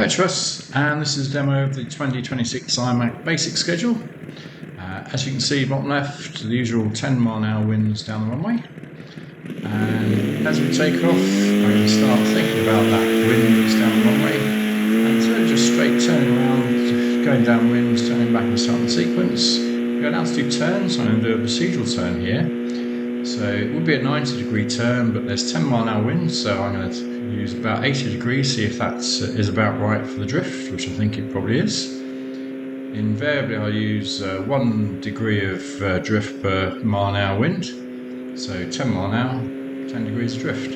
Hi, it's Russ, and this is a demo of the 2026 IMAC basic schedule. As you can see, bottom left, the usual 10-mile-an-hour winds down the runway. And as we take off, I'm going to start thinking about that winds down the runway. And instead of just straight turning around, going downwinds, turning back and starting the sequence, we're going to do turns. I'm going to do a procedural turn here. So it would be a 90-degree turn, but there's 10-mile-an-hour winds, so I'm going to use about 80 degrees, see if that is about right for the drift, which I think it probably is. Invariably I'll use 1 degree of drift per mile-an-hour wind, so 10 mile an hour, 10 degrees of drift.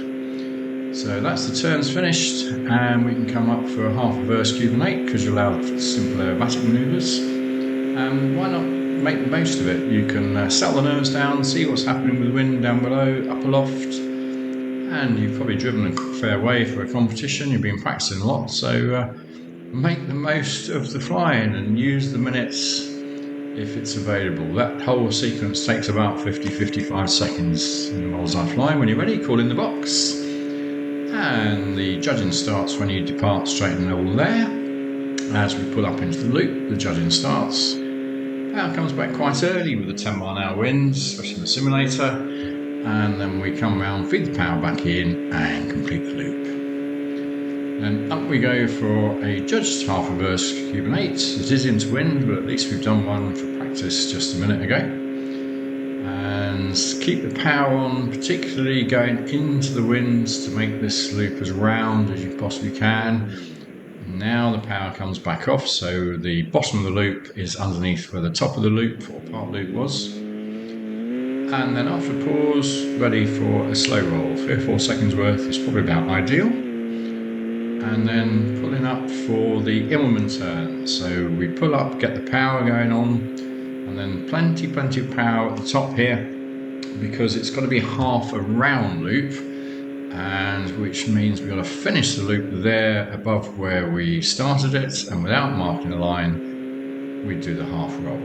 So that's the turns finished, and we can come up for a half reverse Cuban 8 because you'll have simple aerobatic manoeuvres. And why not make the most of it? You can settle the nerves down, see what's happening with the wind down below, up aloft, and you've probably driven a fair way for a competition, you've been practicing a lot, so make the most of the flying and use the minutes if it's available. That whole sequence takes about 50-55 seconds in the models I fly. When you're ready, call in the box. And the judging starts when you depart straight and level there. As we pull up into the loop, the judging starts. Power comes back quite early with the 10-mile-an-hour winds, especially in the simulator. And then we come around, feed the power back in and complete the loop. Then up we go for a judged half reverse Cuban 8. It is into wind, but at least we've done one for practice just a minute ago. And keep the power on, particularly going into the winds to make this loop as round as you possibly can. Now the power comes back off, so the bottom of the loop is underneath where the top of the loop or part loop was. And then after a pause, ready for a slow roll. 3 or 4 seconds worth is probably about ideal. And then pulling up for the Immelman turn. So we pull up, get the power going on, and then plenty of power at the top here, because it's got to be half a round loop, and which means we've got to finish the loop there above where we started it, and without marking a line, we do the half roll.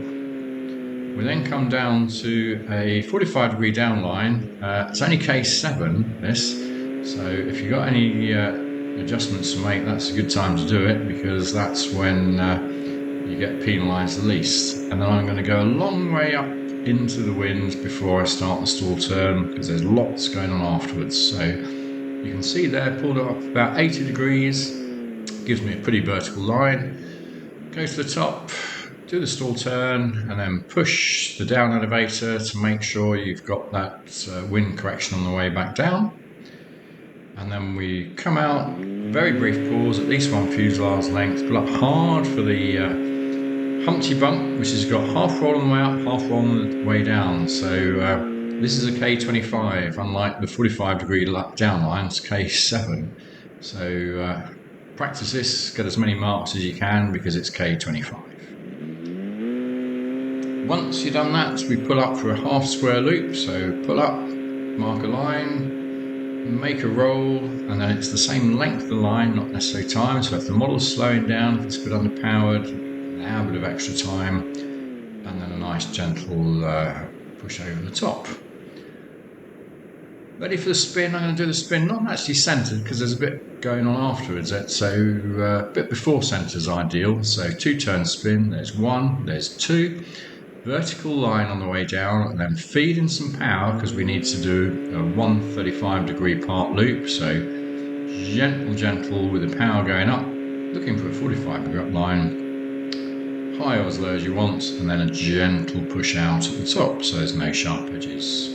We then come down to a 45-degree down line. It's only K7, this, so if you've got any adjustments to make, that's a good time to do it, because that's when you get penalised the least. And then I'm going to go a long way up into the wind before I start the stall turn, because there's lots going on afterwards. So you can see there, pulled up about 80 degrees, gives me a pretty vertical line. Go to the top, do the stall turn, and then push the down elevator to make sure you've got that wind correction on the way back down. And then we come out, very brief pause, at least 1 fuselage length, pull up hard for the Humpty Bump, which has got half roll on the way up, half roll on the way down. So this is a K25, unlike the 45-degree down line, it's K7. So practice this, get as many marks as you can, because it's K25. Once you've done that, we pull up for a half square loop. So pull up, mark a line, make a roll, and then it's the same length of the line, not necessarily time. So if the model's slowing down, if it's a bit underpowered, now a bit of extra time, and then a nice gentle push over the top. Ready for the spin. I'm going to do the spin not actually centered, because there's a bit going on afterwards. So a bit before center is ideal. So 2 turn spin, there's 1, there's 2. Vertical line on the way down, and then feed in some power, because we need to do a 135-degree part loop. So gentle with the power going up, looking for a 45-degree line, high or as low as you want, and then a gentle push out at the top, so there's no sharp edges.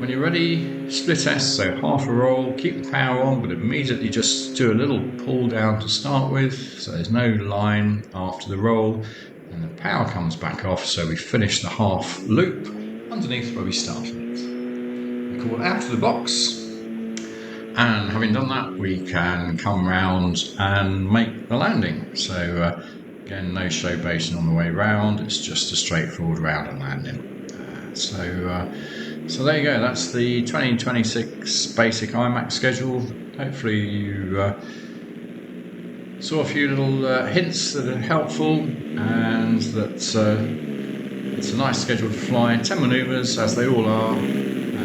When you're ready, split S, so half a roll, keep the power on, but immediately just do a little pull down to start with, so there's no line after the roll. And the power comes back off, so we finish the half loop underneath where we started it. We call out of the box, and having done that, we can come round and make the landing. So again, no show basing on the way round, it's just a straightforward round and landing. So there you go, that's the 2026 Basic IMAC schedule. Hopefully you saw a few little hints that are helpful, and that it's a nice schedule to fly. 10 manoeuvres, as they all are.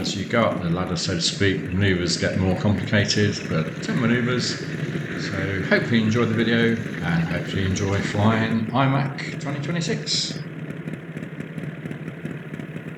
As you go up the ladder, so to speak, manoeuvres get more complicated, but 10 manoeuvres, So hopefully you enjoyed the video and hopefully you enjoy flying IMAC 2026.